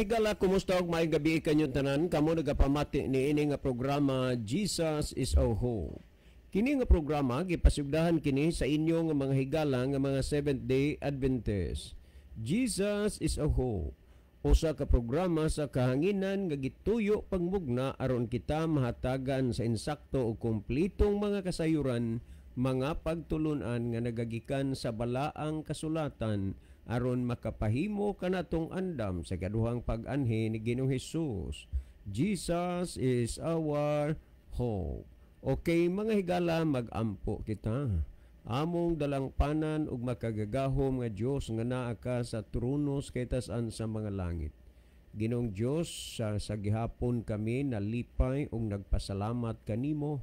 higala, kumusta og maayong gabi kanyong tanan? Kamo nagapamati ni ini nga programa Jesus is our hope. Kini nga programa gipasugdahan kini sa inyo nga mga higala nga mga Seventh-day Adventist. Jesus is our hope. Usa ka programa sa kahanginan nga gituyo pagmugna aron kita mahatagan sa insakto o kumplitong mga kasayuran, mga pagtulunan nga nagagikan sa balaang kasulatan aron makapahimo kanatong andam sa kaduhang pag-anhi ni Ginoong Hesus. Jesus is our hope. Okay, mga higala, mag-ampo kita. Among dalangpanan ug makagagahom nga Dios nga naa ka sa tronos kay tas-an sa mga langit. Ginoong Dios, sa gihapon kami nalipay ug nagpasalamat kanimo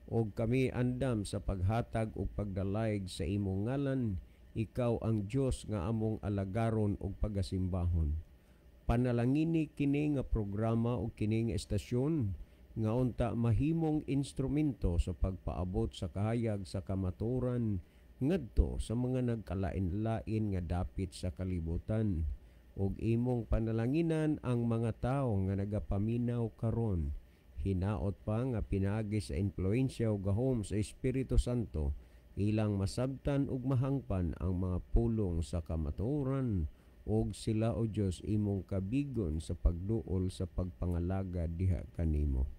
ug kami andam sa paghatag ug pagdalayg sa imong ngalan. Ikaw ang Dios nga among alagaron ug pagasimbahon. Panalangini kini nga programa ug kini nga estasyon nga unta mahimong instrumento sa pagpaabot sa kahayag sa kamaturan ngadto sa mga nagkalain-lain nga dapit sa kalibutan. Ug imong panalanginan ang mga tawo nga nagapaminaw karon. Hinaot pa nga pinaagi sa influensya ug gahom sa Espiritu Santo ilang masabtan ug mahangpan ang mga pulong sa kamaturan ug sila o Dios imong kabigon sa pagduol sa pagpangalaga diha kanimo.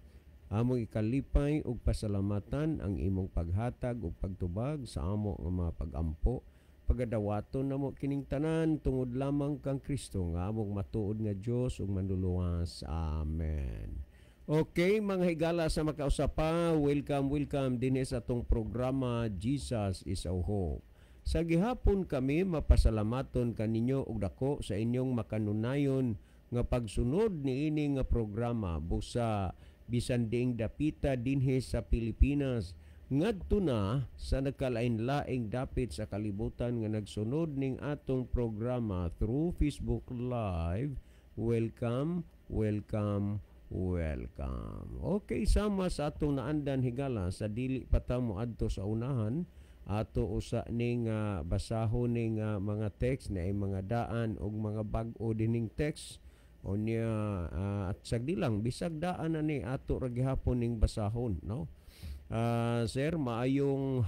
Among ikalipay ug pasalamatan ang imong paghatag ug pagtubag sa amo nga mga pag-ampo. Pagadawaton namo kining tanan tungod lamang kang Kristo nga among matuod nga Dios ug manluluwas. Amen. Okay, mga higala sa makausapa, welcome din sa atong programa Jesus is our hope. Sa gihapon kami mapasalamaton kaninyo og dako sa inyong makanunayon nga pagsunod niini nga programa busa bisan diing dapita dinhi sa Pilipinas ngadto na sa nagkalain-laing dapit sa kalibutan nga nagsunod ning atong programa through Facebook Live. Welcome. Okay, sama sa atong naandan higala sa dili pa ta moadto sa unahan ato usa ning basahon ning mga text na mga daan og mga bag-o dining text unya at sagdi lang bisag daan na ni ato ra gihapon ning basahon, no? Sir, maayong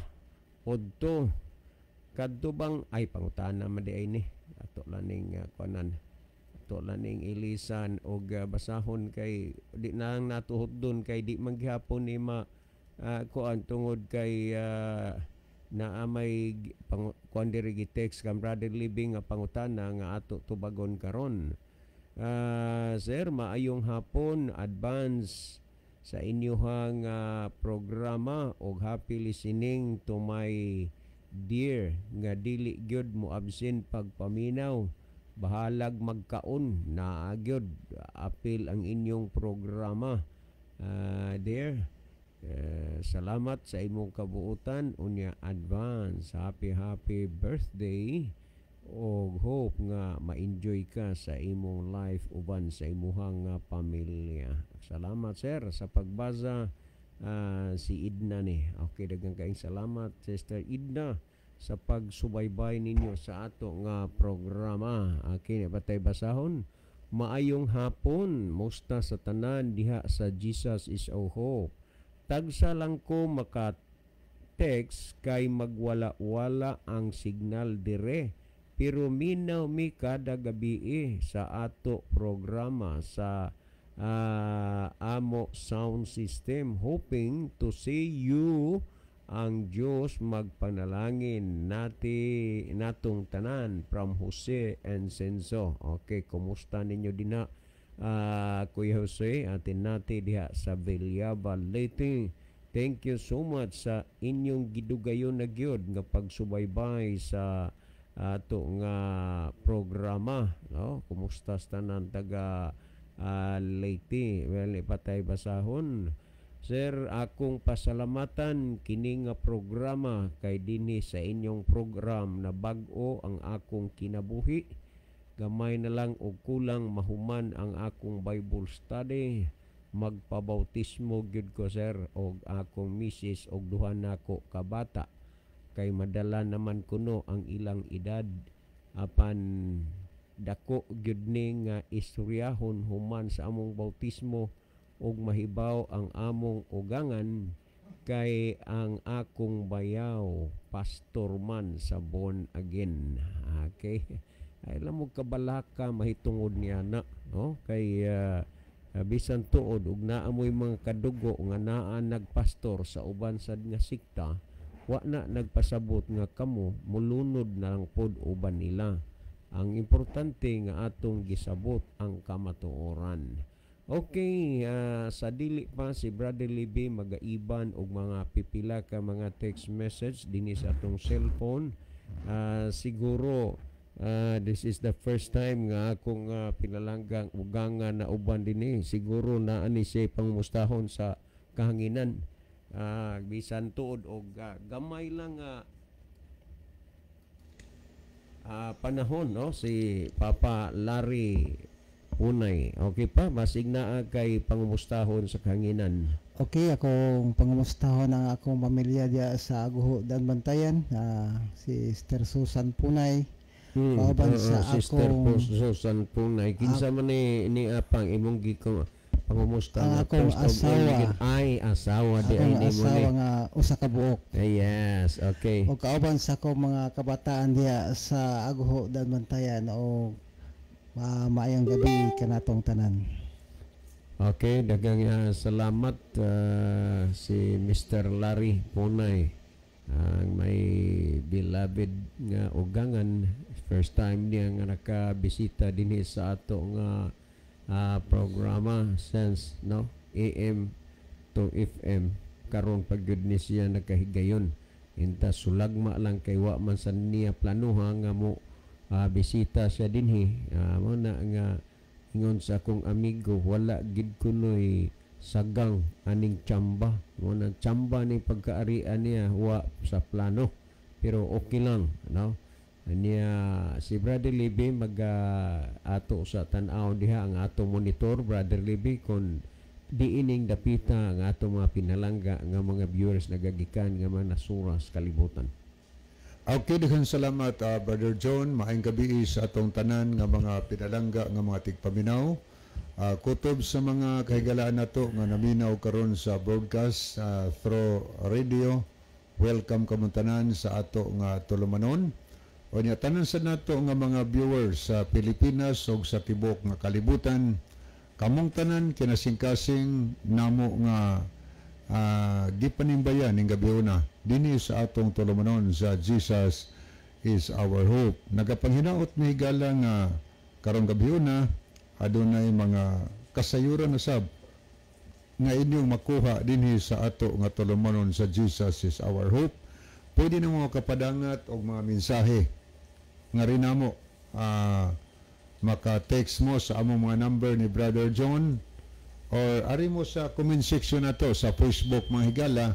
odto kadto bang ay pangutana man di ay ni ato lang ning kuanan to laning ilisan og basahon kay di nang natuhod doon kay di man gihapon ni kuan tungod kay naamay kuan diri text kam brother living nga pangutana nga ato tubagon karon. Sir, maayong hapon, advance sa inyohang programa og happy listening to my dear nga dili gyud mo absent pagpaminaw. Bahalag magkaon na agyod apil ang inyong programa. Dear, salamat sa imong kabuutan unya advance happy birthday og hope nga ma-enjoy ka sa imong life uban sa imuhang pamilya. Salamat sir sa pagbasa. Si Idna ni. Okay, daghang kaayong salamat Sister Idna sa pagsubaybay ninyo sa ato nga programa. Okay, batay basahon. Maayong hapon, musta sa tanan diha sa Jesus is our hope. Tagsa lang ko maka-text kay magwala-wala ang signal dire. Pero minaw mi kada gabi sa ato programa sa Amo Sound System. Hoping to see you. Ang Diyos magpanalangin natong tanan from Jose and Senso. Okay, kumusta ninyo din na Kuya Jose? Atin natin diha sa Villaba, Leyte. Thank you so much sa inyong gidugayon na gyud nga pagsubaybay sa ato nga programa, no? Kumusta sa tanan taga Leyte? Well, ipatay basahon. Sir, akong pasalamatan kini nga programa kay dinhi sa inyong program na bag-o ang akong kinabuhi. Gamay na lang og kulang mahuman ang akong Bible study. Magpabautismo gyud ko sir og akong misis og duha nako ka bata. Kay madala naman kuno ang ilang edad apan dako gyud ni nga istoryahon human sa among bautismo ug mahibaw ang among ugangan kay ang akong bayaw pastor man sa born again. Okay, ay lamog kabalaka mahitungod niya na, no, kay bisan tuod ug naamoy mga kadugo nga naa nagpastor sa uban sad nga sikta, wa na nagpasabot nga kamo mulunod na lang pod uban nila. Ang importante nga atong gisabot ang kamatuoran. Okay, sa dili pa si Brother Libby magaiban og mga pipila ka mga text message dinhi sa atong cellphone. Siguro this is the first time nga akong pinalanggang ugangan na uban dinhi. Siguro na ani siya pangmustahon sa kahanginan. Bisan tuod og gamay lang panahon, no, si Papa Larry Punay. Okay pa, masig na kay pangumustahon sa kahanginan. Okay, akong pangumustahon ang akong pamilya diya sa Aguho Bantayan, si Sister Susan Punay. Kauban sa Sister akong Susan Punay. Kinsa man ni apang imong giko pangumusta ang akong asawa. Ay, asawa di akong ay ni mo asawa nga usa ka buok. Yes, okay. O kauban sa akong mga kabataan diya sa Aguho Bantayan o maayong gabi kanatong tanan. Okay, daghang salamat si Mr. Larry Punay, ang may beloved nga ugangan. First time niya nga nakabisita dinhi sa ato nga programa since, no, AM to FM. Karon pag gyud ni siya nakahigayon, inta sulagma lang kay wa man sa niya planuha nga mo bisita siya dinhi. Mo na nga ingon sa akong amigo, wala gid kunoy sagang aning tsamba. Mo na tsamba ni pagkaarian niya wa sa plano, pero okay lang, no. Niya si Brother Libby mag ato sa tan-aw diha ang ato monitor, Brother Libby, kon diining dapita ang ato mga pinalangga nga mga viewers nagagikan nga mga nasura sa kalibutan. Okay, daghang salamat Brother John. Maayong gabi sa atong tanan nga mga pinalangga nga mga tigpaminaw. Kutob sa mga kahigalaan nato nga naminaw karon sa broadcast through radio. Welcome kamong tanan sa ato nga tulumanon. O niya tanan sa nato nga mga viewers sa Pilipinas ug sa tibok nga kalibutan. Kamong tanan kinasingkasing namo nga gipanimbayan ning gabi una dinhi sa atong tulumanon sa Jesus is our hope. Nagapanghinaot ni higala nga karong gabi una adunay mga kasayuran na sab nga inyong makuha dinhi sa ato nga tulumanon sa Jesus is our hope. Pwede na mga kapadangat og mga mensahe nga rin namo maka-text mo sa among mga number ni Brother John or ari mo sa comment section na to sa Facebook mga higala.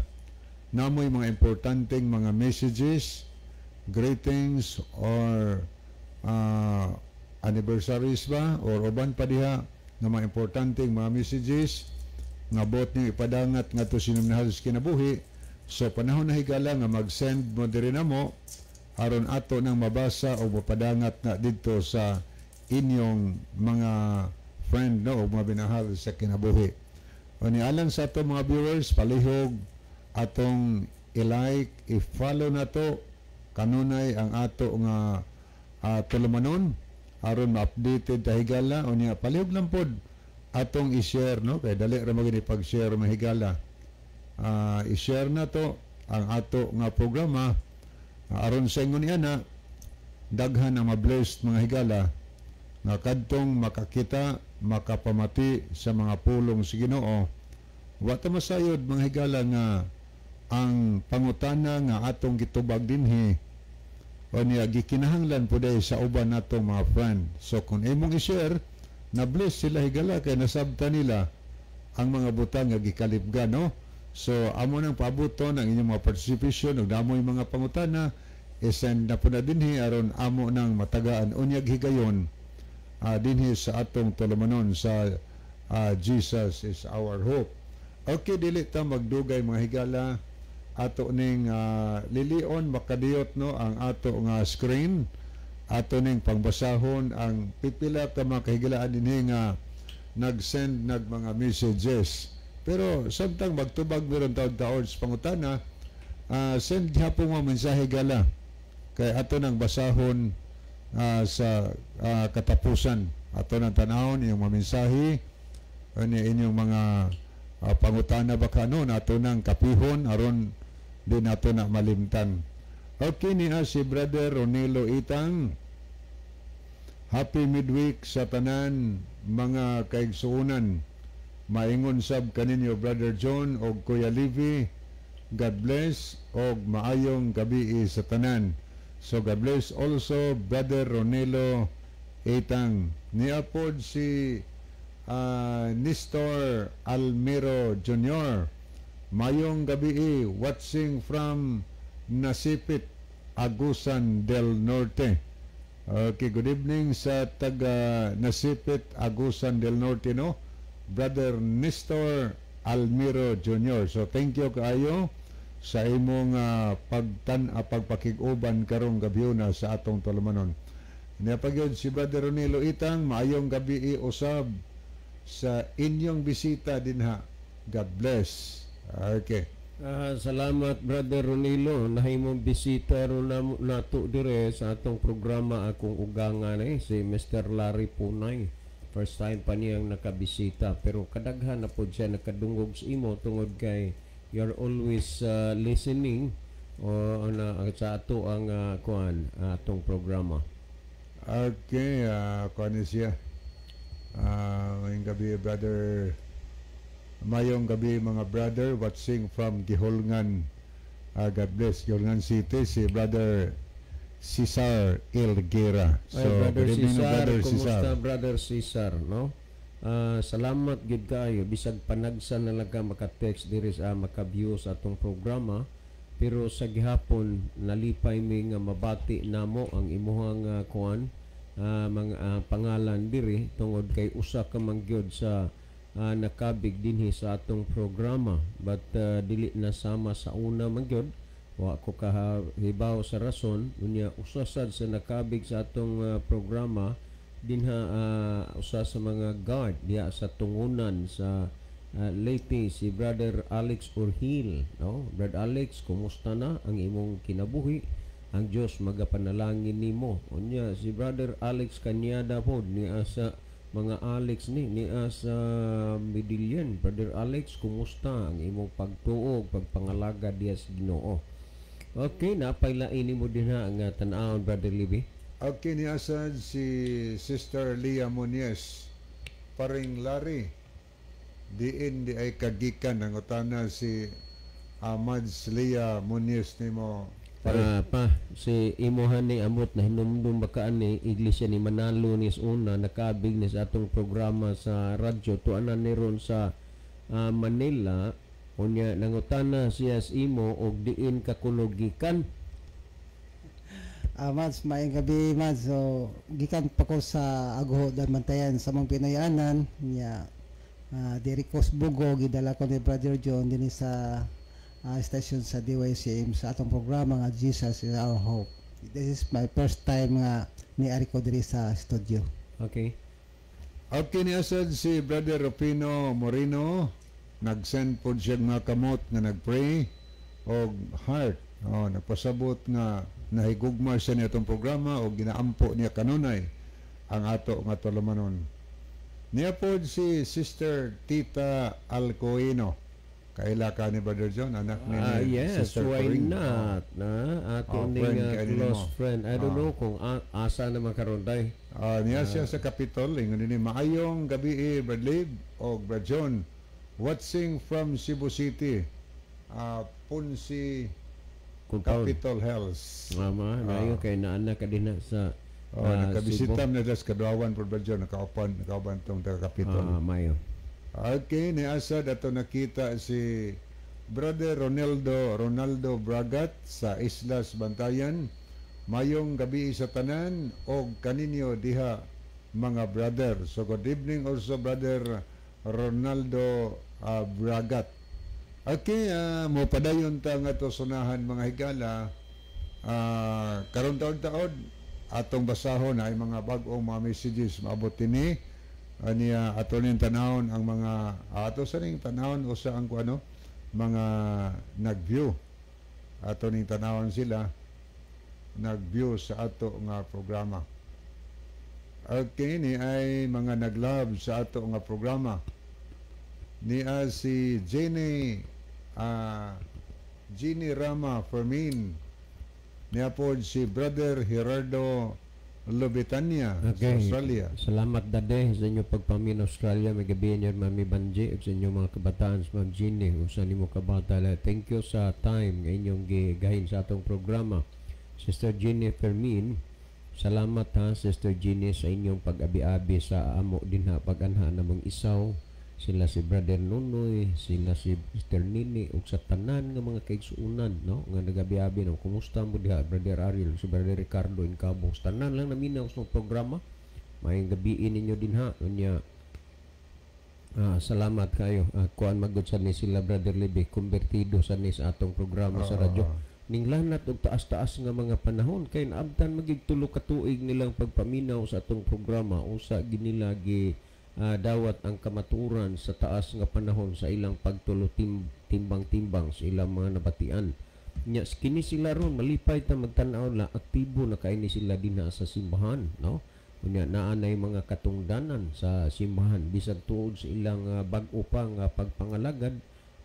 Namoy mga importanteng mga messages, greetings or anniversaries ba or uban pa diha nga mga importanteng mga messages nga bot niyo ipadangat nga to sinumnahal sa kinabuhi. So panahon na higala nga mag-send mo diri namo aron ato nang mabasa o mapadangat na dito sa inyong mga friend, no, o mga binahal sa kinabuhi. O nialang sa ato mga viewers, palihog atong i-like, i-follow na to kanunay ang ato nga tulumanon aron ma-updated ta higala. O niya palihog lang pod atong i-share, no, kay dali ra magini pag-share mahigala. I-share na to ang ato nga programa aron sa ingon niana daghan ang ma-blessed mga higala nga kadtong makakita makapamati sa mga pulong sa Ginoo. Wa ta masayod mga higala nga ang pangutana nga atong gitubag dinhi o niya gikinahanglan po dahil sa uban natong mga friend. So kung imong i-share, na bless sila higala kay nasabta nila ang mga butang nga gikalibgan, no? So amo nang pabuton ang inyong mga participation ug damoy mga pangutana isend na po na dinhi aron amo nang matagaan unyag higayon dinhi sa atong tulumanon sa Jesus is our hope. Okay, dili ta magdugay mga higala ato ning lilion makadiyot, no, ang ato nga screen ato ning pangbasahon ang pipila ka mga kahigalaan dinhi nga nag-send nag mga messages. Pero samtang magtubag meron taon-taon sa pangutana, send hapon mga mensahe gala kay ato nang basahon sa katapusan. Ato nang tanahon iyong mga mensahe inyong mga pangutana baka noon ato nang kapihon aron di nato na malimtan. Okay, niya si Brother Ronilo Itang. Happy midweek sa tanan mga kaigsuunan. Maingon sab kaninyo Brother John o Kuya Livy. God bless o maayong gabi sa tanan. So God bless also Brother Ronilo Itang. Niapod si Nestor Almiro Jr. Mayong gabi watching from Nasipit, Agusan del Norte. Okay, good evening sa taga Nasipit, Agusan del Norte, no? Brother Nestor Almiro Jr. So thank you kaayo sa imong pagpakig-uban karong gabiuna sa atong tulumanon. Niapagyod si Brother Ronilo Itang, maayong gabi usab sa inyong bisita dinha. God bless. Okay. Salamat Brother Ronilo, nahimong bisita ron nato dire sa atong programa akong ugangan si Mr. Larry Punay. First time pa niyang nakabisita pero kadaghan na po siya nakadungog sa imo tungod kay you're always listening sa ato ang atong programa. Okay, kuan siya. Ngayong gabi Brother, mayong gabi mga brother watching from Gihulngan. God bless Gihulngan City, si Brother Cesar Ilguera. So Brother Cesar, kumusta Cesar? Brother Cesar, no? Salamat gid kayo bisag panagsan na lang ka maka-text diri sa maka-view sa atong programa, pero sa gihapon nalipay mi nga mabati namo ang imuhang mga pangalan diri tungod kay usa ka mangyod sa nakabig dinhi sa atong programa, but dili na sama sa una mangyod. Wa ko kahibaw sa rason unya usa sad sa nakabig sa atong programa dinha usa sa mga guard diha sa tungunan sa Leyte, si Brother Alex Urhil, no? Brother Alex, kumusta na ang imong kinabuhi? Ang Dios magapanalangin nimo. Unya si Brother Alex Kanyada pod niya sa mga Alex niya sa Midillion. Brother Alex, kumusta ang imong pagtuog, pagpangalaga diha sa Ginoo? Okay, napailain mo din ang tan-awon Brother Libby. Okay, niya sad si Sister Leah Muniez. Paring Larry, diin di ay kagikan ang utana si Amads Leah Muniez nimo. Si imuhan ni amot na hinumdum bakaan ni iglesia ni Manalo ni una nakabig ni sa atong programa sa radyo tuanan ni ron sa Manila. Unya nangutana siya sa imo og diin kakulogikan. Mads, maayong gabi Mads. So gikan pa ko sa Aguho Dalmantayan sa mong Pinoyanan niya. Dirikos Bugo gidala ko ni Brother John din sa station sa DYCM sa atong programa nga Jesus is Our Hope. This is my first time nga ni-ari ko diri sa studio. Okay. Okay, niya sad si Brother Rufino Moreno. Nag-send po siya mga kamot nga nag-pray o heart. Nagpasabot nga nahigugma siya niya itong programa o ginaampo niya kanunay ang ato nga tulumanon. Niya po si Sister Tita Alcoino. Kaila ka ni Brother John, anak ni yes, Sister why Corinne. not? Ato ning close friend. I don't know kung asa na makaroon tayo. Niya siya sa Capitol. Ingon ni maayong gabi Brother o Brother John. Watching from Cebu City. Punsi Capitol Hills. Mama, nayo kay naana ka din sa nakabisita na das kaduawan po Brother John. Nakauban tong taga Capitol. Mayo. Okay, niasad ato nakita si Brother Ronaldo Bragat sa Islas Bantayan. Mayong gabi sa tanan o kaninyo diha mga brother. So good evening also Brother Ronaldo Bragat. Okay, mo padayon ta nga to sunahan mga higala. Karon taon-taon atong basahon ay mga bag-ong mga messages maabot ini niya ato ning tanawon ang mga ato sa ning tanawon usa ang kuano mga nag-view ato ning tanawon sila nag-view sa ato nga programa. Okay, ni ay mga nag-love sa ato nga programa. Niya si Jenny Rama Fermin. Niya po si Brother Gerardo Lobetania sa Australia. Salamat dade sa inyo pagpamin Australia. May gabi niyo Mami Banji at sa inyo mga kabataan sa Ma'am Ginny. Kung saan mo kabata. Thank you sa time nga inyong gigahin sa atong programa. Sister Jenny Fermin, salamat ha Sister Jenny sa inyong pag-abi-abi sa amo din ha pag-anha namang isaw. Sila si Brother Nunoy, sila si Sister Nini ug sa tanan nga mga kaigsuunan no nga nagabi-abi no. Kumusta mo diha Brother Ariel, si Brother Ricardo in Cabo. Tanan lang naminaw sa programa. Mayong gabiin ninyo din ha. Unya salamat kayo. Kuan magud sa ni sila Brother Libby konbertido sa ni sa atong programa sa radyo. Ning lanat og taas-taas nga mga panahon kay naabtan magig tulo ka tuig nilang pagpaminaw sa atong programa usa ginila dawat ang kamaturan sa taas nga panahon sa ilang pagtulo timbang-timbang sa ilang mga nabatian. Nya kini sila ron malipay ta magtan-aw la aktibo na kaini sila dinha sa simbahan no. Unya naanay mga katungdanan sa simbahan bisag tuod sa ilang bag-o pa nga pagpangalagad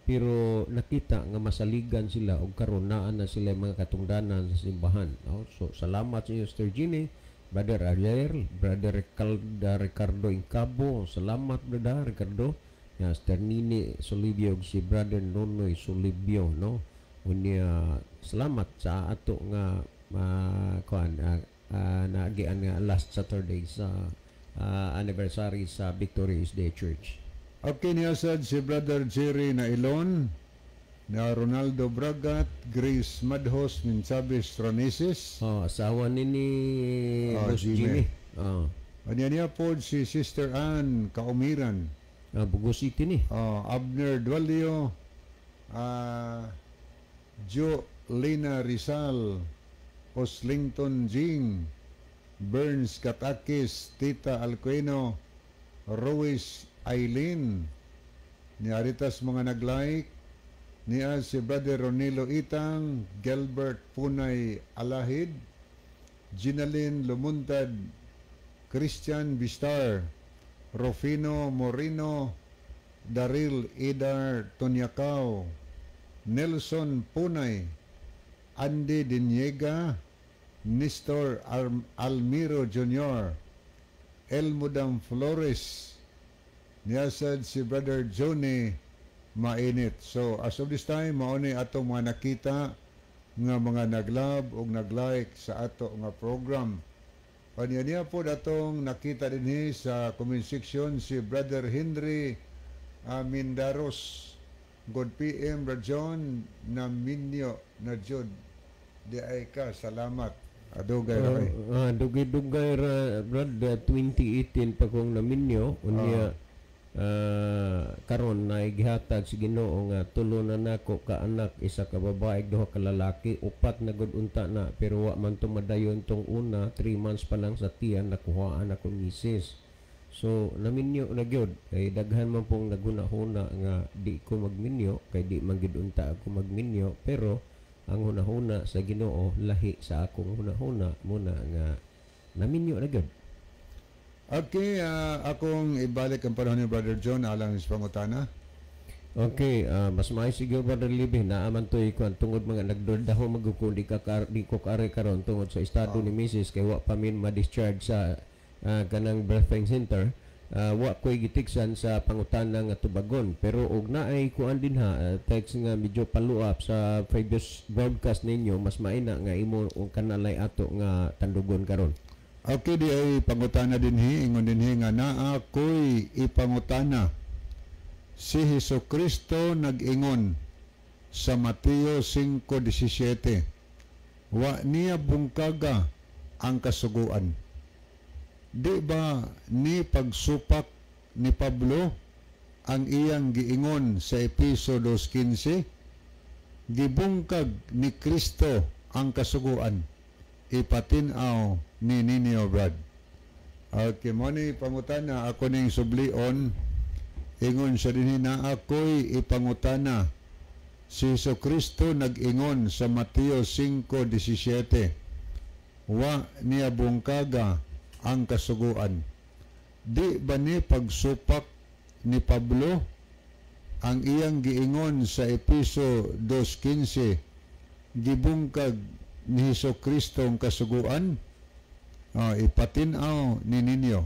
pero nakita nga masaligan sila og karon naa na sila mga katungdanan sa simbahan no. So salamat sa iyo Sister Ginny, Brother Ariel, Brother Ricardo in Cabo. Salamat Brother Ricardo. Ya Sister Nini Solibio si Brother Nonoy Solibio no. Unya salamat sa ato nga naagian nga last Saturday sa anniversary sa Victorious Day Church. Okay, niya sad si Brother Jerry na Ilon, na Ronaldo Bragat, Grace Madhos, Minchabes Troneses. Asawa ni Boss Jimmy. Niya po si Sister Ann Kaumiran. Bugo City ni. Abner Dualio, Jo Lina Rizal, Oslington Jing, Burns Katakis, Tita Alcueno, Ruiz Aileen, ni Aritas mga nag-like, niya si Brother Ronilo Itang, Gilbert Punay Alahid, Ginalyn Lumuntad, Christian Bistar, Rufino Moreno, Daril Idar Tonyacao, Nelson Punay, Andy Diniega, Nestor Almiro Jr., Elmudam Flores, niyasad si Brother Johnny Mainit. So as of this time mauni atong mga nakita nga mga nag-love ug nag-like sa ato nga program. Paniya po atong nakita dinhi sa comment section si Brother Henry Mindaros. Good PM Rajon na minyo na jud di ay ka salamat. Adugay ra. Dugay ra brad 2018 pa kong naminyo unya karon na gihatag si Ginoo nga tulo na nako ka anak, isa ka babae, duha ka lalaki, upat na gud unta na pero wa man tumadayon tong una 3 months pa lang sa tiyan nakuhaan ako misis. So naminyo na gyud kay daghan man pong naguna-huna nga di ko magminyo kay di man gid unta ako magminyo pero ang hunahuna sa Ginoo lahi sa akong hunahuna muna nga naminyo na gyud. Okay, akong ibalik ang panahon ni Brother John alang sa pangutana. Okay, mas maayos siguro Brother Libby na aman to ikuan tungod mga nagdordaho magkukundi di ko kare karon tungod sa estado ni Mrs. kay wa pa min ma-discharge sa kanang birthing center. Wa ko'y gitiksan sa pangutana nga tubagon pero og naay kuan din ha text nga medyo paluap sa previous broadcast ninyo mas maina nga imo og kanalay ato nga tandugon karon. Okay, di ay pangutana dinhi ingon dinhi nga naa ko'y ipangutana. Si Hesukristo nag-ingon sa Mateo 5:17, wa niya bungkaga ang kasuguan. Di ba ni pagsupak ni Pablo ang iyang giingon sa Efeso 2:15? Gibungkag ni Kristo ang kasuguan. Ipatinaw ni ninyo, Brad. Okay, mo ni pangutana ako ning sublion, ingon sa dinhi na ako'y ipangutana. Si Jesucristo nag-ingon sa Mateo 5:17, wa niya bungkaga ang kasuguan. Di ba ni pagsupak ni Pablo ang iyang giingon sa Episo 2:15, gibungkag ni Jesucristo ang kasuguan? Ipatinaw ni ninyo.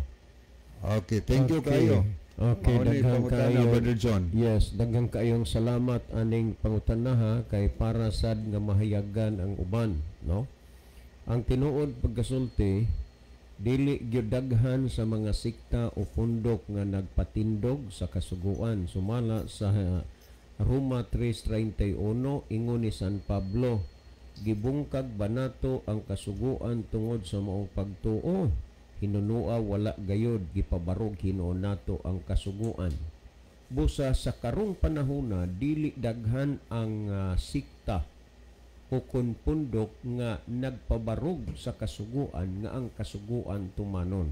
Okay, thank you kayo. Okay, daghang kayo. Brother John. Yes, daghang kayong salamat aning pangutanaha kay para sad nga mahayagan ang uban, no? Ang tinuod pagkasulti dili gyud daghan sa mga sikta o pundok nga nagpatindog sa kasuguan. Sumala sa Roma 3:31 ingon ni San Pablo, gibungkag banato ang kasuguan tungod sa maong pagtuo. Hinunua wala gayod gipabarog hinuon nato ang kasuguan. Busa sa karong panahona dili daghan ang sikta o kun pundok nga nagpabarog sa kasuguan nga ang kasuguan tumanon.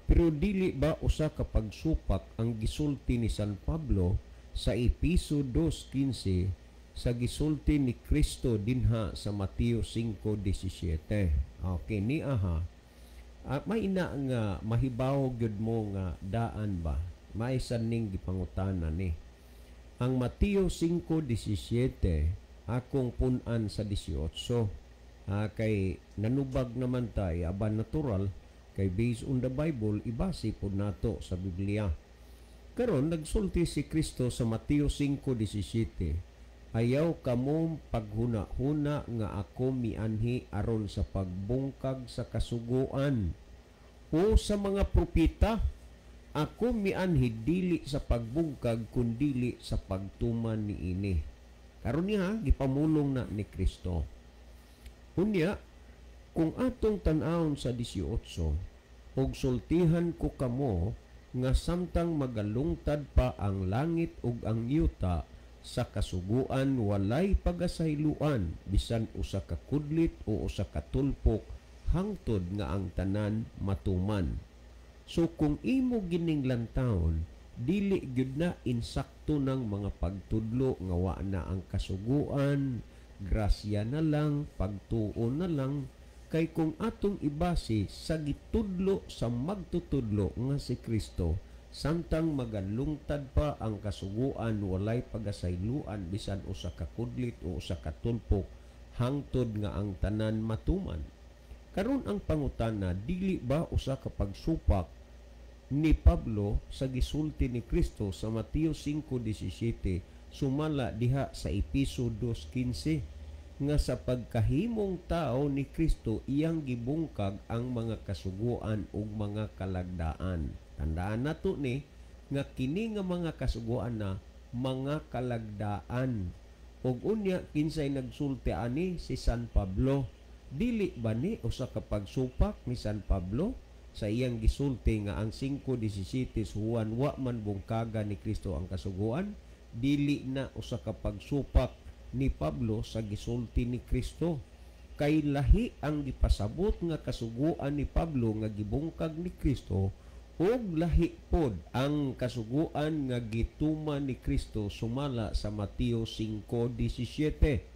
Pero dili ba usa ka pagsupak ang gisulti ni San Pablo sa Episo 2:15 sa gisulti ni Kristo dinha sa Mateo 5:17. Okay, ni aha. May ina nga mahibaw gyud mo nga daan ba? May saning gipangutana ni. Ang Mateo 5:17 akong punan sa 18. Kay nanubag naman tay aban natural kay based on the Bible ibase pud nato sa Biblia. Karon nagsulti si Kristo sa Mateo 5:17. Ayaw kamong paghuna-huna nga ako mianhi aron sa pagbungkag sa kasuguan o sa mga propeta. Ako mianhi dili sa pagbungkag kundili sa pagtuman niini. Karon niya gipamulong na ni Kristo. Unya, kung atong tan-awon sa 18, og sultihan ko kamo nga samtang magalungtad pa ang langit ug ang yuta, sa kasuguan walay pagasayloan bisan usa ka kudlit o usa ka tulpok hangtod nga ang tanan matuman. So kung imo gining lantawon dili gyud na insakto ng mga pagtudlo nga wa na ang kasuguan, grasya na lang, pagtuo na lang, kay kung atong ibase sa gitudlo sa magtutudlo nga si Kristo, samtang magalungtad pa ang kasuguan walay pagasayloan bisan usa ka kudlit o usa ka tulpok hangtod nga ang tanan matuman. Karon ang pangutana, dili ba usa ka pagsupak ni Pablo sa gisulti ni Kristo sa Mateo 5:17 sumala diha sa Episo 2:15 nga sa pagkahimong tao ni Kristo iyang gibungkag ang mga kasuguan ug mga kalagdaan. Tandaan nato ni nga kini nga mga kasuguan na mga kalagdaan. Ug unya kinsay nagsulti ani si San Pablo. Dili ba ni usa ka pagsupak ni San Pablo sa iyang gisulti nga ang 5:17 Juan wa man bungkaga ni Kristo ang kasuguan? Dili na usa ka pagsupak ni Pablo sa gisulti ni Kristo. Kay lahi ang gipasabot nga kasuguan ni Pablo nga gibungkag ni Kristo ug lahi pod ang kasuguan nga gituman ni Kristo sumala sa Mateo 5:17.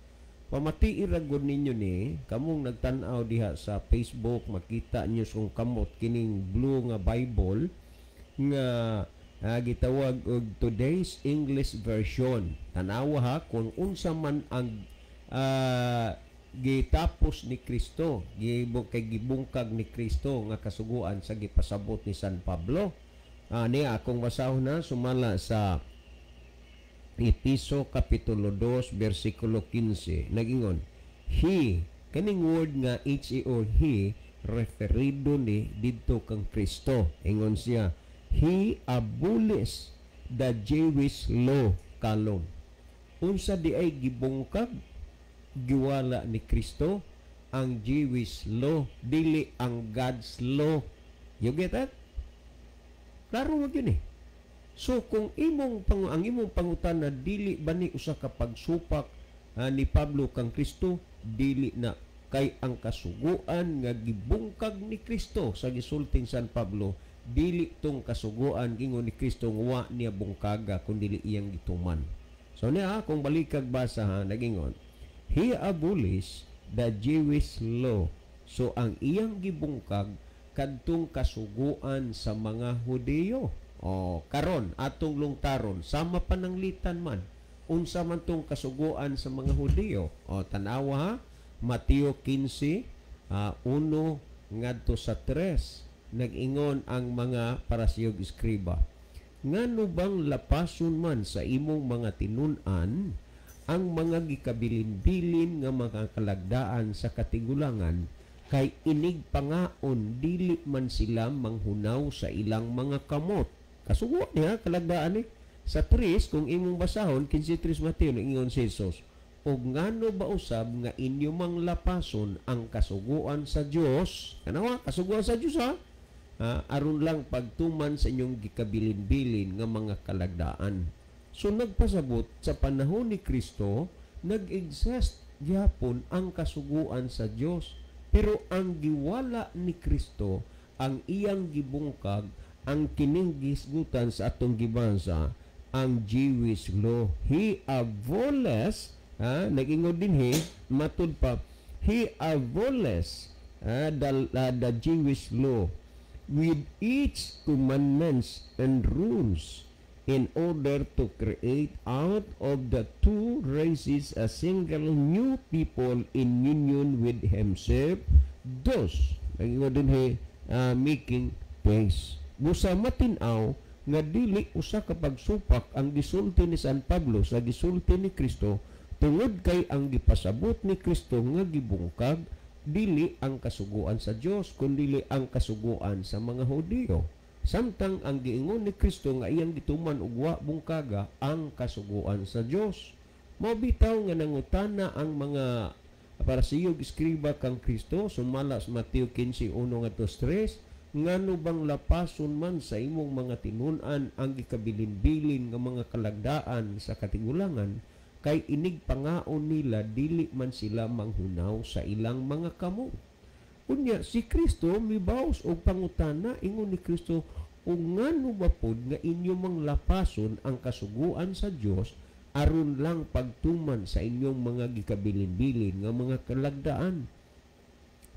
Pamati iragod ninyo ni kamong nagtan-aw diha sa Facebook, makita niyo kung kamot kining blue nga Bible nga gitawag og Today's English Version. Tanawa ha kung unsa man ang gitapos ni Kristo, gibungkag ni Kristo nga kasuguan sa gipasabot ni San Pablo. Niya akong basahon na sumala sa Episo Kapitulo 2 versikulo 15. Nagingon, He, kaning word nga H-E-O, He, referido ni didto kang Kristo. Ingon siya, He abolished the Jewish law kalon. Unsa di ay gibungkag giwala ni Kristo ang Jewish law, dili ang God's law. You get that? Klaro mo yun eh. So kung ang imong pangutana dili ba ni usa ka pagsupak ni Pablo kang Kristo, dili na kay ang kasuguan nga gibungkag ni Kristo sa gisulting San Pablo dili tong kasuguan gingon ni Kristo wa niya bungkaga kun dili iyang gituman. So niya kung balikag basa ha nagingon, he abolished the Jewish law. So ang iyang gibungkag kadtong kasuguan sa mga Hudiyo. O karon atong lungtaron sama pananglitan man unsa man tong kasuguan sa mga Hudiyo. O tanawa ha, Mateo 15 1 ngadto sa 3 nag-ingon ang mga parasiyog iskriba, ngano bang lapason man sa imong mga tinun-an ang mga gikabilin-bilin nga mga kalagdaan sa katigulangan, kay inig pangaon dili man sila manghunaw sa ilang mga kamot. Kasugo niya kalagdaan ni sa 3 kung imong basahon 15:3 Mateo ingon si Jesus, og ngano ba usab nga inyo mang lapason ang kasuguan sa Dios? Kanawa kasuguan sa Dios ha? Aron lang pagtuman sa inyong gikabilin-bilin nga mga kalagdaan. So nagpasabot sa panahon ni Kristo, nag-exist gyapon ang kasuguan sa Dios. Pero ang giwala ni Kristo, ang iyang gibungkag, ang kining gisgutan sa atong gibasa, ang Jewish law. He abolished, nag-ingon din matud pa, he abolished the Jewish law with its commandments and rules in order to create out of the two races a single new people in union with himself, thus nag-ingon din making peace. Busa matinaw nga dili usa ka pagsupak ang gisulti ni San Pablo sa gisulti ni Kristo, tungod kay ang gipasabot ni Kristo nga gibungkag dili ang kasuguan sa Dios kundi ang kasuguan sa mga Hudiyo. Samtang ang giingon ni Kristo nga iyang gituman ug wa bungkaga ang kasuguan sa Dios. Mabitaw nga nangutana ang mga parasiyog iskriba kang Kristo sumala sa Mateo 15:1-3, ngano bang lapason man sa imong mga tinun-an ang gikabilin-bilin nga mga kalagdaan sa katigulangan, kay inig pangaon nila dili man sila manghunaw sa ilang mga kamot. Unya si Kristo mibaos og pangutana, ingon ni Kristo, ug ngano ba pod nga inyo mang lapason ang kasuguan sa Dios aron lang pagtuman sa inyong mga gikabilin-bilin nga mga kalagdaan.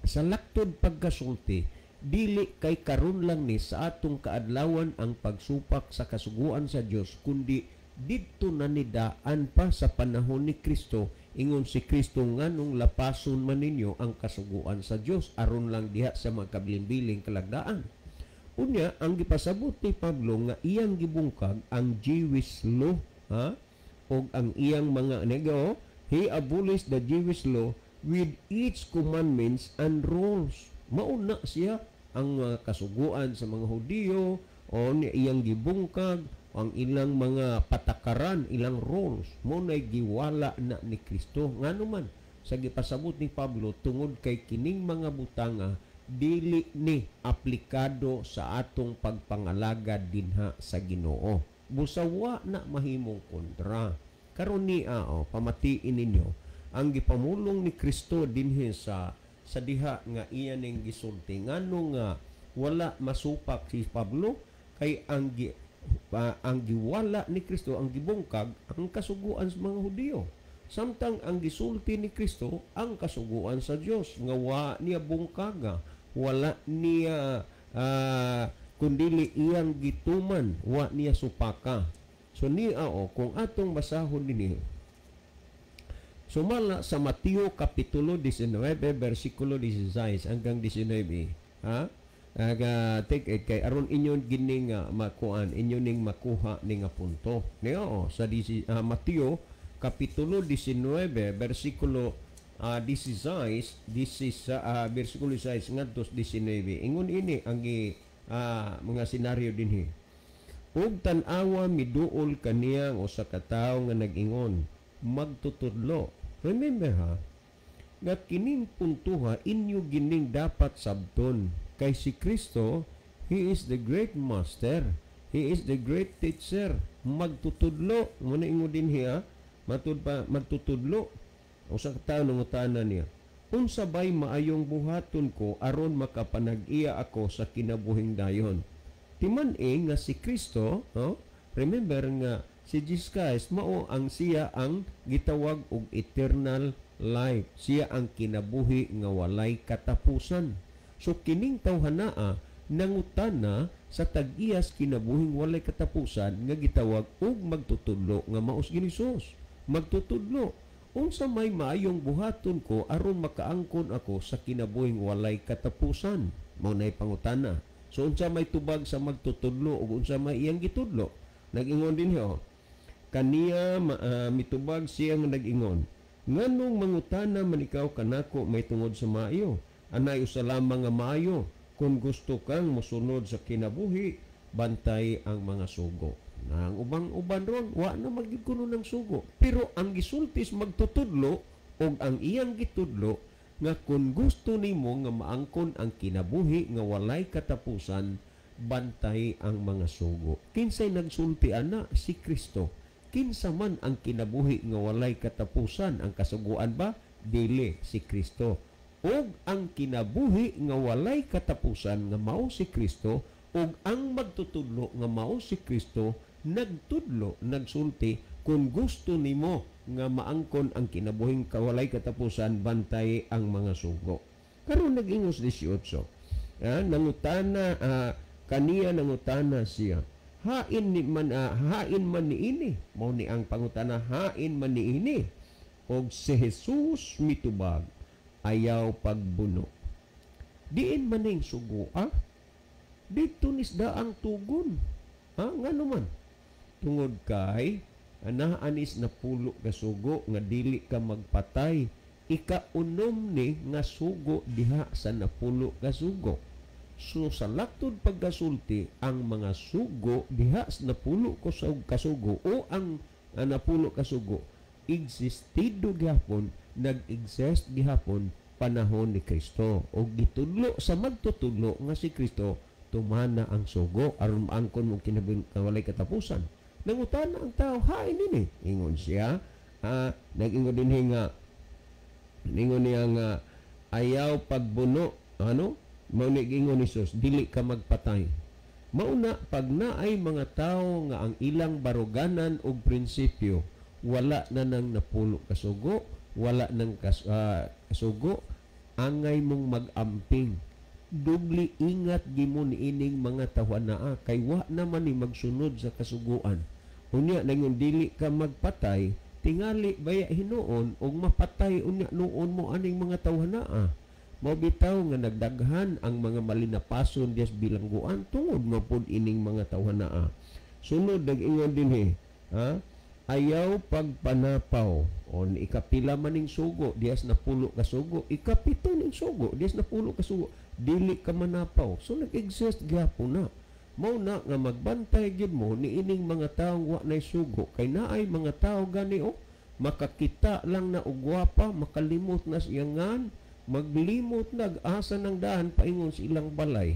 Sa laktod pagkasulti, dili kay karon lang ni sa atong kaadlawan ang pagsupak sa kasuguan sa Dios, kundi didto na nidaan pa sa panahon ni Kristo. Ingon si Kristo, nganong lapason man ninyo ang kasuguan sa Dios aron lang diha sa mga kabilin-biling kalagdaan. Unya ang gipasabot ni Pablo nga iyang gibungkag ang Jewish law, og ang iyang mga nego, he abolished the Jewish law with its commandments and rules. Mauna siya ang kasuguan sa mga Hudiyo o iyang gibungkag ang ilang mga patakaran, ilang rules mo na giwala na ni Kristo. Ngano man sa gipasabot ni Pablo tungod kay kining mga butanga dili ni aplikado sa atong pagpangalagad dinha sa Ginoo. Busawa na mahimong kontra. Karon ni pamatiin ninyo ang gipamulong ni Kristo dinhi sa diha nga iya ning gisulti. Ngano nga wala masupak si Pablo kay ang giwala ni Kristo, ang gibungkag ang kasuguan sa mga Hudiyo. Samtang ang gisulti ni Kristo ang kasuguan sa Dios nga wa niya bungkaga, wala niya kundili iyang gituman, wa niya supaka. So kung atong basahon dinhi, sumala sa Mateo kapitulo 19 bersikulo 16 hanggang 19, take it kay aron inyo gining makuan, inyo ning makuha ning punto. Sa Mateo kapitulo 19 bersikulo 16, this is bersikulo 16 ngadto 19. Ingon ini ang mga senaryo dinhi. Ug tan-awa miduol kaniyang usa ka tawo nga nag-ingon, magtutudlo. Remember nga kining puntuha inyo gining dapat sabton, kay si Kristo, He is the great master, He is the great teacher. Magtutudlo, muna ingo din hiya, matud pa magtutudlo. Usa ka tawo nangutana niya, unsa bay maayong buhaton ko aron makapanag-iya ako sa kinabuhing dayon. Timan nga si Kristo, remember nga si Jesus Christ mao ang siya ang gitawag og eternal life. Siya ang kinabuhi nga walay katapusan. So kining tawhanaa nangutana sa tag-iyas kinabuhing walay katapusan nga gitawag og magtutudlo nga maos Ginisus. Magtutudlo, unsa may maayong buhaton ko aron makaangkon ako sa kinabuhing walay katapusan. Mao nay pangutana. So unsa may tubag sa magtutudlo ug unsa may iyang gitudlo? Nag-ingon din kaniya mitubag siya nga nag-ingon, nganong mangutana man ikaw kanako may tungod sa maayo? Anay usa lamang nga maayo, kung gusto kang mosunod sa kinabuhi, bantay ang mga sugo. Ang ubang-uban ron, wa na magid kuno ng sugo. Pero ang gisultis magtutudlo og ang iyang gitudlo nga kung gusto nimo nga maangkon ang kinabuhi nga walay katapusan, bantay ang mga sugo. Kinsay nagsulti ana? Si Kristo. Kinsa man ang kinabuhi nga walay katapusan, ang kasuguan ba? Dili, si Kristo. Og ang kinabuhi nga walay katapusan nga mao si Kristo, og ang magtutudlo nga mao si Kristo, nagtudlo, nagsulti, kung gusto nimo nga maangkon ang kinabuhing walay katapusan, bantay ang mga sugo. Karon nag-ingos 18. Nangutana kaniya nangutana siya, hain man niini, mao ni ang pangutana, hain man niini. Og si Jesus mitubag, ayaw pagbuno. Diin maning sugo, dito nisda ang tugon. Nga naman, tungod kay anaanis na pulo ka sugo nga dili ka magpatay, ikaunom ni nga sugo diha sa napulo ka sugo. So sa laktod pagkasulti, ang mga sugo diha sa napulo kasugo o ang napulo kasugo existido gihapon, nag-exist gihapon panahon ni Kristo. O gitudlo sa magtutudlo nga si Kristo, tumana ang sugo aron maangkon mo kinabuhing walay katapusan. Nangutana ang tao, hain ini. Ingon siya, nag-ingon din nga, ingon niya nga, ayaw pagbuno, mao ni gingon ni Jesus, dili ka magpatay. Mauna pag naay mga tao nga ang ilang baruganan og prinsipyo, wala na nang napulo kasugo, wala nang kasugo, angay mong mag-amping. Dubli ingat gimon ining mga tawhanaa, kay wa naman ni magsunod sa kasuguan. Unya nangon dili ka magpatay, tingali baya hinuon og mapatay unya noon mo aning mga tawhanaa. Mabitaw nga nagdaghan ang mga malinapason dias bilangguan tungod mapud ining mga tawhanaa. Sunod nag-ingon dinhi, ayaw pagpanapaw. On ikapila maning sugo dias napulo ka sugo, ikapito ning sugo dias napulo ka sugo, dili ka manapaw. So nag-exist gyapon na. Mao na nga magbantay gyud mo ni ining mga tawo wa nay sugo, kay naay mga tawo gani makakita lang na og gwapa, makalimot na siyangan, maglimot nag-asa ng dahan paingon sa ilang balay.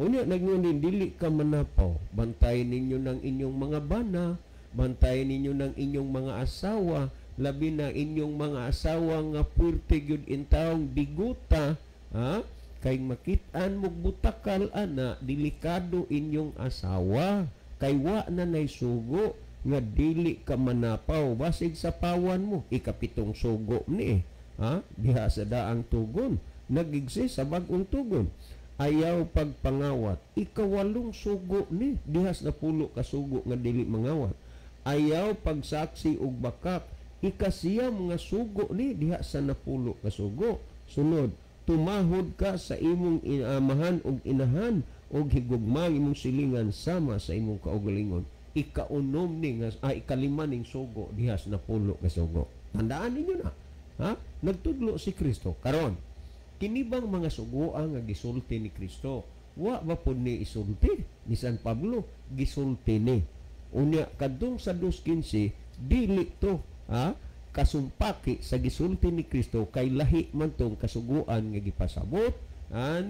Unya nagnunin dili ka manapaw, bantayan ninyo ng inyong mga bana, bantayan ninyo ng inyong mga asawa, labi na inyong mga asawa nga puwerte gyud intawong biguta, kay makitaan mo butakal ana, delikado inyong asawa, kay wa na nay sugo nga dili ka manapaw, basig sa pawan mo, ikapitong sugo ni diha sa daang tugon, nag-exist sa bag-ong tugon. Ayaw pagpangawat, ikawalong sugo ni diha sa napulo ka sugo nga dili mangawat. Ayaw pagsaksi og bakak, ikasiyam nga sugo ni diha sa napulo ka sugo. Sunod, tumahod ka sa imong amahan og inahan og higugmang imong silingan sama sa imong kaugalingon. Ikaunom ni nga ikalima ning sugo diha sa napulo ka sugo. Tandaan ninyo na. Nagtudlo si Kristo karon. Kini bang mga sugoan nga gisulti ni Kristo? Wa ba pud ni isulti ni San Pablo? Gisulti ni. Unya kadtong sa 2:15 dili to kasumpaki sa gisulti ni Kristo, kay lahi man tong kasuguan nga gipasabot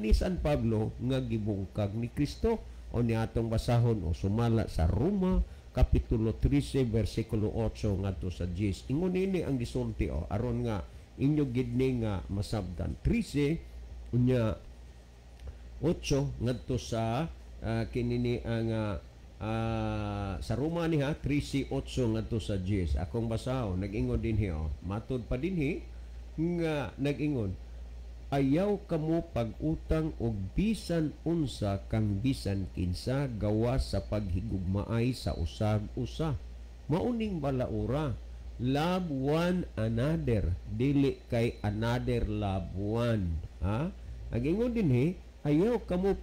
ni San Pablo nga gibungkag ni Kristo. O ni atong basahon o sumala sa Roma kapitulo 13 versikulo 8 ngadto sa 10. Ingon ini ang gisulti aron nga inyo gid ni nga masabtan. 13 unya 8 ngadto sa kinini ang sa Roma niha 13:8 ngadto sa 10. Akong basaw nag-ingon dinhi matud pa dinhi nga nag-ingon ayaw kamo pag-utang og bisan unsa kang bisan kinsa gawas sa paghigugmaay sa usag-usa. Mauning balaura, love one another, dili kay another love one. Ha? Nag-ingon dinhi ayaw kamo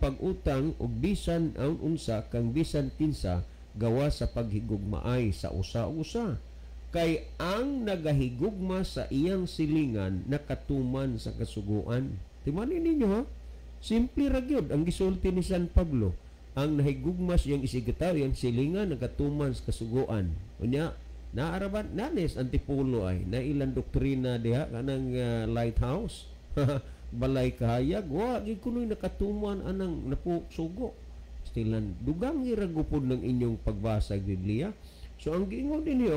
pag-utang og bisan ang unsa kang bisan kinsa gawas sa paghigugmaay sa usa-usa. Kay ang nagahigugma sa iyang silingan nakatuman sa kasuguan. Timanin ninyo ha? Simple ra gyud ang gisulti ni San Pablo. Ang nahigugma sa iyang isigataw, iyang silingan nakatuman sa kasuguan. Unya, naaraban nanis antipulo ay na ilang doktrina diha kanang lighthouse. Balay kahayag, wa gid kunoy nakatuman anang napusugo. Stilan dugang iragupod ng inyong pagbasa sa Biblia. So ang giingon dinhi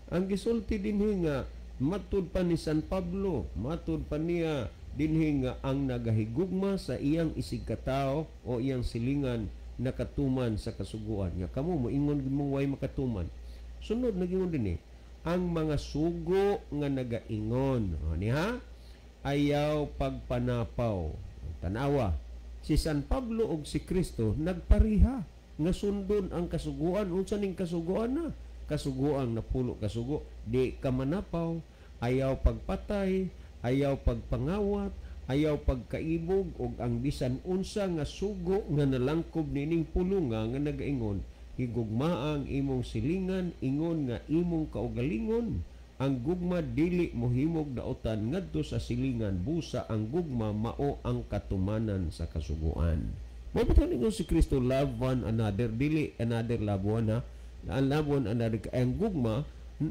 ang gisulti dinhi nga matud pa ni San Pablo, matud pa niya dinhi nga ang nagahigugma sa iyang isigkatao o iyang silingan nakatuman sa kasuguan. Nga kamo moingon gid mong way makatuman. Sunod nagingon dinhi ang mga sugo nga nagaingon. Niha ayaw pagpanapaw. Tanawa si San Pablo ug si Kristo nagpariha nga sundon ang kasuguan. Unsa ning kasuguan na? Kasuguang napulo kasugo, di ka manapaw, ayaw pagpatay, ayaw pagpangawat, ayaw pagkaibog og ang bisan unsa nga sugo nga nalangkob nining pulunga nga nagaingon higugmaang imong silingan ingon nga imong kaugalingon. Ang gugma dili mohimog daotan ngadto sa silingan, busa ang gugma mao ang katumanan sa kasuguan. Mo bitan ingon si Kristo, love one another, dili another love one ha. Ang labon ang gugma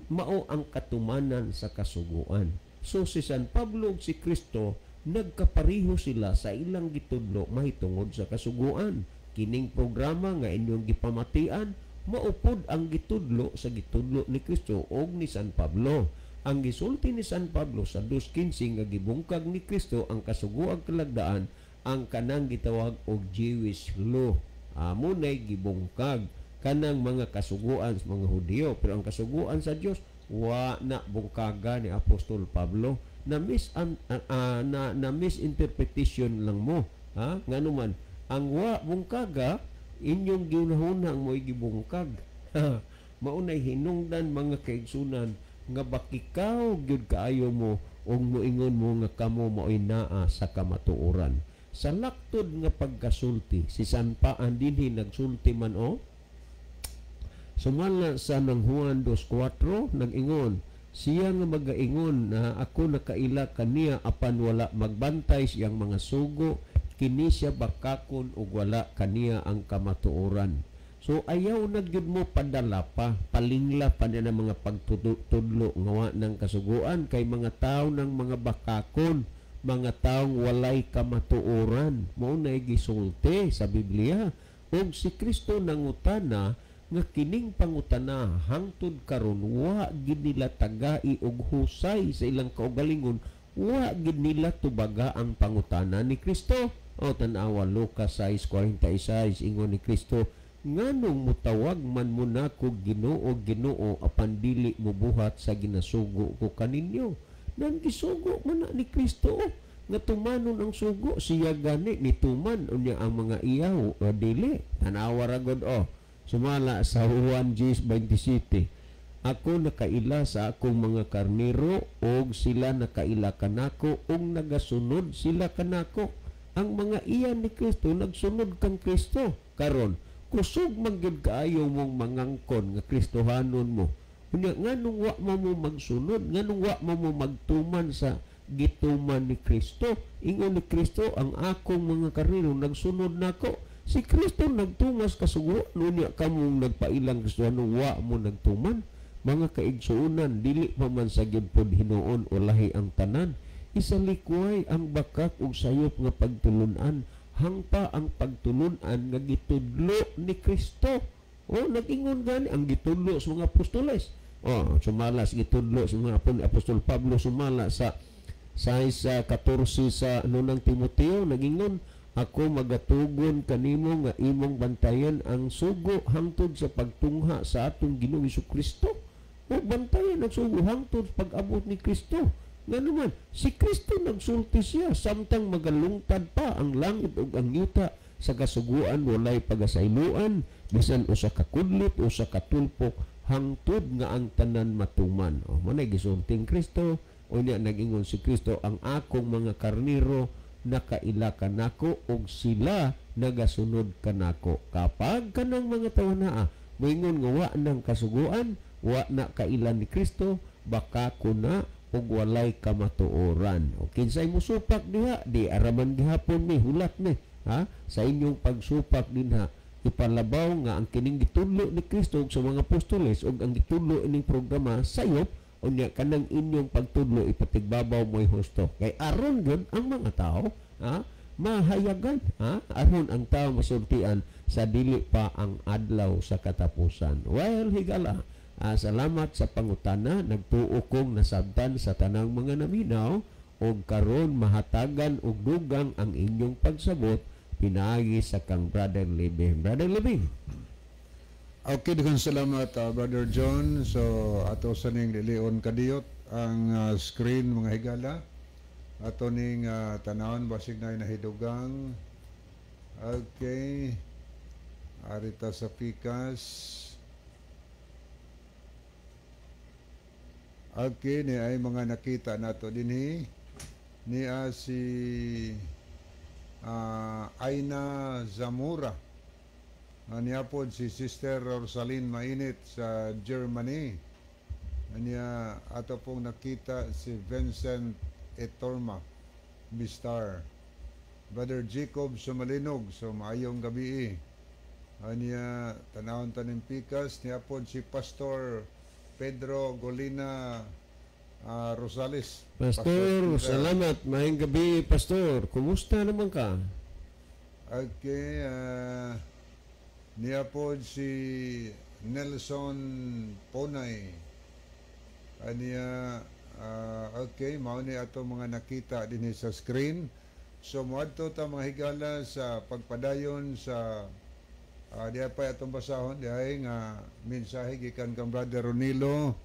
mao ang katumanan sa kasuguan. So si San Pablo ug si Kristo nagkapariho sila sa ilang gitudlo mahitungod sa kasuguan. Kining programa nga inyong gipamatian maupod ang gitudlo sa gitudlo ni Kristo ug ni San Pablo. Ang gisulti ni San Pablo sa 2:15 nga gibungkag ni Kristo ang kasuguang kalagdaan ang kanang gitawag og Jewish law. Amo nay gibungkag kanang mga kasuguan sa mga Hudyo, pero ang kasuguan sa Dios wa na bungkaga ni Apostol Pablo na misinterpretation lang mo ha nganuman ang wa bungkaga inyong ginahunang mo gibungkag. Maunay hinungdan mga kaigsunan nga bakikaw gyud kaayo mo ug moingon mo nga kamo maoy naa sa kamatuoran. Sa laktod nga pagkasulti si San Paan dinhi nagsulti man sumala sa nang Juan 2:4 nag-ingon siya nga magaingon na ako nakaila kaniya apan wala magbantay siyang mga sugo kini siya bakakon ug wala kaniya ang kamatuoran. So ayaw na gyud mo padala pa palingla pa na mga pagtudlo nga wa ng kasuguan kay mga tawo ng mga bakakon, mga taong walay kamatuoran. Mao na gisulti sa Biblia ug si Kristo nangutana nga kining pangutana hangtod karon wa gid nila tagai og husay sa ilang kaugalingon, wa gid nila tubaga ang pangutana ni Kristo. O tan-awa Lucas 6:46 ingon ni Kristo, nganong mutawag man mo nako Ginoo Ginoo apan dili mo buhat sa ginasugo ko kaninyo. Nang gisugo man na ni Kristo nga tumanon ang sugo siya gani ni tuman unya ang mga iyaw o dili. Tan-awa ra gud sumala sa Juan 10:27. Ako nakaila sa akong mga karnero og sila nakaila kanako ug nagasunod sila kanako. Ang mga iyan ni Kristo nagsunod kang Kristo. Karon kusog man gyud kaayo mong mangangkon nga Kristohanon mo. Unya nganong wa mo magsunod, nganong wa mo magtuman sa gituman ni Kristo. Ingon ni Kristo ang akong mga karnero nagsunod nako. Si Kristo nagtumas kasugo, nunya kamong nagpailang Kristohano, wa mo nagtuman. Mga kaigsuunan, dili pa man sa gipod hinuon o lahi ang tanan. Isalikway ang bakak ug sayop nga pagtulunan, hangpa ang pagtulunan nga gitudlo ni Kristo. O nag-ingon gani ang gitudlo sa mga apostoles. Sumala sige tudlo sa mga Apostol Pablo, sumala sa 14 sa nang Timoteo, nagingon, ako magatugon kanimo nga imong bantayan ang sugo hangtod sa pagtungha sa atong Ginoong Jesucristo. O bantayan ang sugo hangtod pag-abot ni Kristo. Nga naman, si Kristo nagsulti siya samtang magalungtad pa ang langit ug ang yuta sa kasuguan walay pagasayloan, bisan usa ka kudlit o sa katulpok hangtod nga ang tanan matuman. Manay gisulting Kristo, o niya nag-ingon si Kristo, ang akong mga karniro nakaila kanako og sila nagasunod kanako. Kapag kanang mga tawanaa moingon nga wa nang kasuguan, wa na kailan ni Kristo, baka kuna og walay kamatuoran. O kinsay mo supak diha, di araman gihapon ni hulat ni sa inyong pagsupak dinha, ipalabaw nga ang kining gitudlo ni Kristo sa mga apostoles ug ang gitudlo ining programa sayop, unya kanang inyong pagtudlo ipatigbabaw mo'y husto. Kay aron gyud ang mga tao mahayagan, aron ang tao masultian sa dili pa ang adlaw sa katapusan. Well, higala, salamat sa pangutana, nagtuo kong nasabtan sa tanang mga naminaw, og karon mahatagan og dugang ang inyong pagsabot pinaagi sa kang Brother Libby. Brother Libby. Okay, daghang salamat Brother John. So ato sa ning lilion kadiyot ang screen mga higala. Ato ning tanawon basig na nahidugang. Okay. Arita sa pikas. Okay, ni ay mga nakita nato dinhi. Niya si Aina Zamora. Niya po si Sister Rosalyn Mainit sa Germany. Niya ato pong nakita si Vincent Etorma Bistar. Brother Jacob Sumalinog, so maayong gabi. Niya tanawon tanim pikas. Niya po si Pastor Pedro Golina Rosales. Pastor, salamat. Maayong gabi, Pastor. Kumusta naman ka? Okay, niya po si Nelson Ponay. Niya, okay, mao ni ato mga nakita din sa screen. So, muadto ta mga higala sa pagpadayon sa diya pa atong basahon, diya nga mensahe gikan kang Brother Ronilo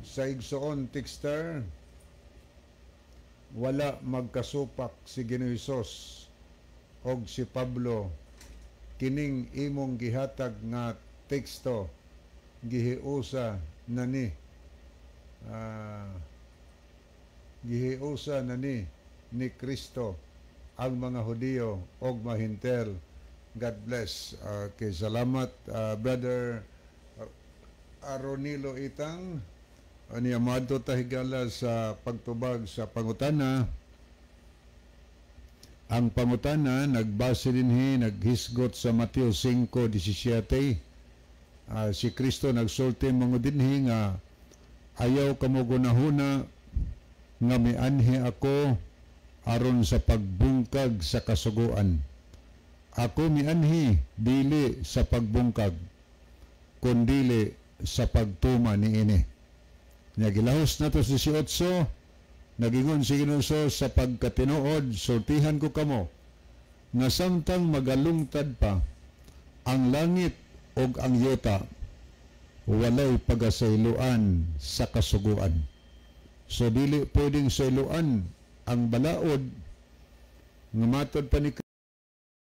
sa igsoon texter, wala magkasupak si Ginoong Hesus og si Pablo, kining imong gihatag nga teksto gihiusa na ni Kristo ang mga Hudiyo og mahintel. God bless. Okay, salamat Brother Ronilo Itang. Ani amado ta higala sa pagtubag sa pangutana. Ang pangutana nagbase dinhi naghisgot sa Mateo 5:17. Si Kristo nagsulti mga dinhi nga ayaw kamo gunahuna nga mianhi ako aron sa pagbungkag sa kasuguan. Ako mianhi dili sa pagbungkag kundili sa pagtuma niini. Nya gilahos nato sa 18, nagingon si Ginoong sa pagkatinuod, sultihan ko kamo nga samtang magalungtad pa ang langit og ang yuta, walay pagasayloan sa kasuguan. So dili pwedeng sayloan ang balaod nga matod pa ni